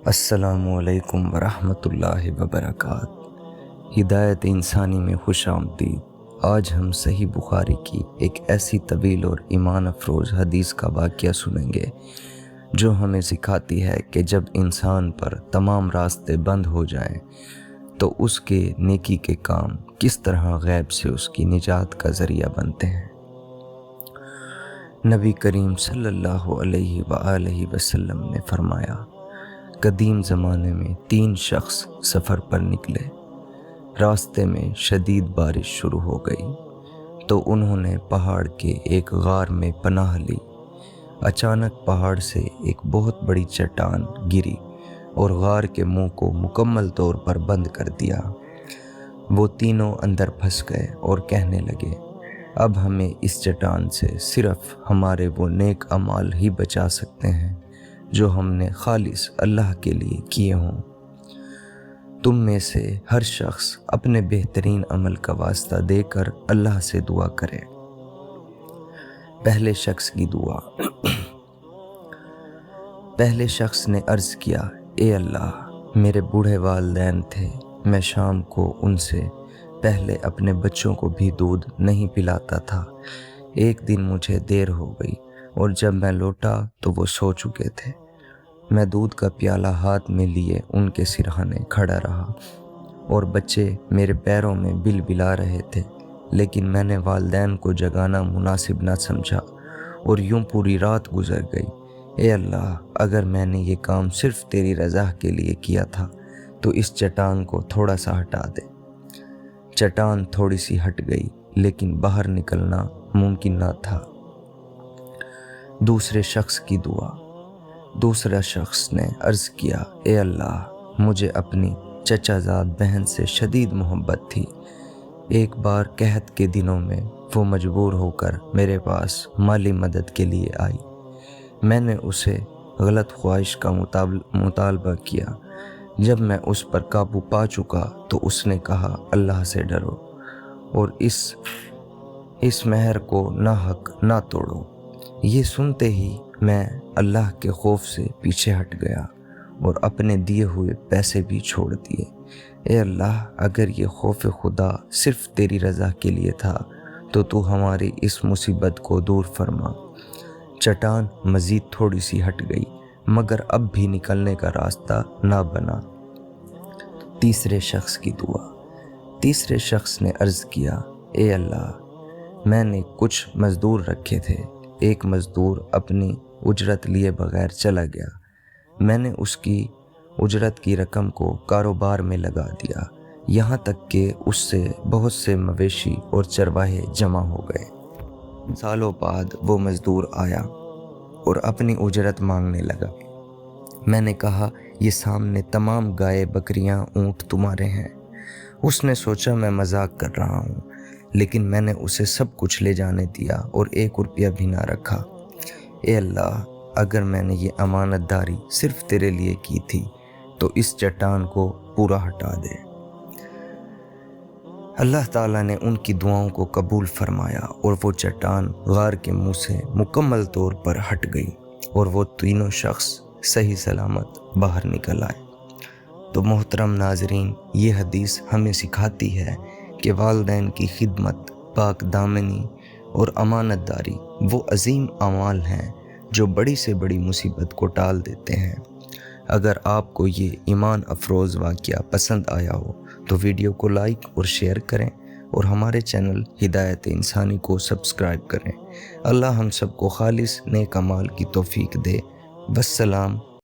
السلام علیکم ورحمۃ اللہ وبرکاتہ۔ ہدایت انسانی میں خوش آمدید۔ آج ہم صحیح بخاری کی ایک ایسی طویل اور ایمان افروز حدیث کا واقعہ سنیں گے جو ہمیں سکھاتی ہے کہ جب انسان پر تمام راستے بند ہو جائیں تو اس کے نیکی کے کام کس طرح غیب سے اس کی نجات کا ذریعہ بنتے ہیں۔ نبی کریم صلی اللہ علیہ وآلہ وسلم نے فرمایا، قدیم زمانے میں 3 شخص سفر پر نکلے۔ راستے میں شدید بارش شروع ہو گئی تو انہوں نے پہاڑ کے ایک غار میں پناہ لی۔ اچانک پہاڑ سے ایک بہت بڑی چٹان گری اور غار کے منہ کو مکمل طور پر بند کر دیا۔ وہ تینوں اندر پھنس گئے اور کہنے لگے، اب ہمیں اس چٹان سے صرف ہمارے وہ نیک اعمال ہی بچا سکتے ہیں جو ہم نے خالص اللہ کے لیے کیے ہوں۔ تم میں سے ہر شخص اپنے بہترین عمل کا واسطہ دے کر اللہ سے دعا کرے۔ پہلے شخص کی دعا۔ پہلے شخص نے عرض کیا، اے اللہ، میرے بوڑھے والدین تھے، میں شام کو ان سے پہلے اپنے بچوں کو بھی دودھ نہیں پلاتا تھا۔ ایک دن مجھے دیر ہو گئی اور جب میں لوٹا تو وہ سو چکے تھے۔ میں دودھ کا پیالہ ہاتھ میں لیے ان کے سرہانے کھڑا رہا اور بچے میرے پیروں میں بل بلا رہے تھے، لیکن میں نے والدین کو جگانا مناسب نہ سمجھا اور یوں پوری رات گزر گئی۔ اے اللہ، اگر میں نے یہ کام صرف تیری رضا کے لیے کیا تھا تو اس چٹان کو تھوڑا سا ہٹا دے۔ چٹان تھوڑی سی ہٹ گئی لیکن باہر نکلنا ممکن نہ تھا۔ دوسرے شخص کی دعا۔ دوسرا شخص نے عرض کیا، اے اللہ، مجھے اپنی چچا زاد بہن سے شدید محبت تھی۔ ایک بار قحط کے دنوں میں وہ مجبور ہو کر میرے پاس مالی مدد کے لیے آئی۔ میں نے اسے غلط خواہش کا مطالبہ کیا۔ جب میں اس پر قابو پا چکا تو اس نے کہا، اللہ سے ڈرو اور اس مہر کو ناحق نہ توڑو۔ یہ سنتے ہی میں اللہ کے خوف سے پیچھے ہٹ گیا اور اپنے دیے ہوئے پیسے بھی چھوڑ دیے۔ اے اللہ، اگر یہ خوف خدا صرف تیری رضا کے لیے تھا تو ہماری اس مصیبت کو دور فرما۔ چٹان مزید تھوڑی سی ہٹ گئی مگر اب بھی نکلنے کا راستہ نہ بنا۔ تیسرے شخص کی دعا۔ تیسرے شخص نے عرض کیا، اے اللہ، میں نے کچھ مزدور رکھے تھے۔ ایک مزدور اپنی اجرت لیے بغیر چلا گیا۔ میں نے اس کی اجرت کی رقم کو کاروبار میں لگا دیا، یہاں تک کہ اس سے بہت سے مویشی اور چرواہے جمع ہو گئے۔ سالوں بعد وہ مزدور آیا اور اپنی اجرت مانگنے لگا۔ میں نے کہا، یہ سامنے تمام گائے، بکریاں، اونٹ تمہارے ہیں۔ اس نے سوچا میں مذاق کر رہا ہوں، لیکن میں نے اسے سب کچھ لے جانے دیا اور 1 روپیہ بھی نہ رکھا۔ اے اللہ، اگر میں نے یہ امانت داری صرف تیرے لیے کی تھی تو اس چٹان کو پورا ہٹا دے۔ اللہ تعالیٰ نے ان کی دعاؤں کو قبول فرمایا اور وہ چٹان غار کے منہ سے مکمل طور پر ہٹ گئی اور وہ تینوں شخص صحیح سلامت باہر نکل آئے۔ تو محترم ناظرین، یہ حدیث ہمیں سکھاتی ہے کہ والدین کی خدمت، پاک دامنی اور امانت داری وہ عظیم اعمال ہیں جو بڑی سے بڑی مصیبت کو ٹال دیتے ہیں۔ اگر آپ کو یہ ایمان افروز واقعہ پسند آیا ہو تو ویڈیو کو لائک اور شیئر کریں اور ہمارے چینل ہدایت انسانی کو سبسکرائب کریں۔ اللہ ہم سب کو خالص نیک اعمال کی توفیق دے۔ والسلام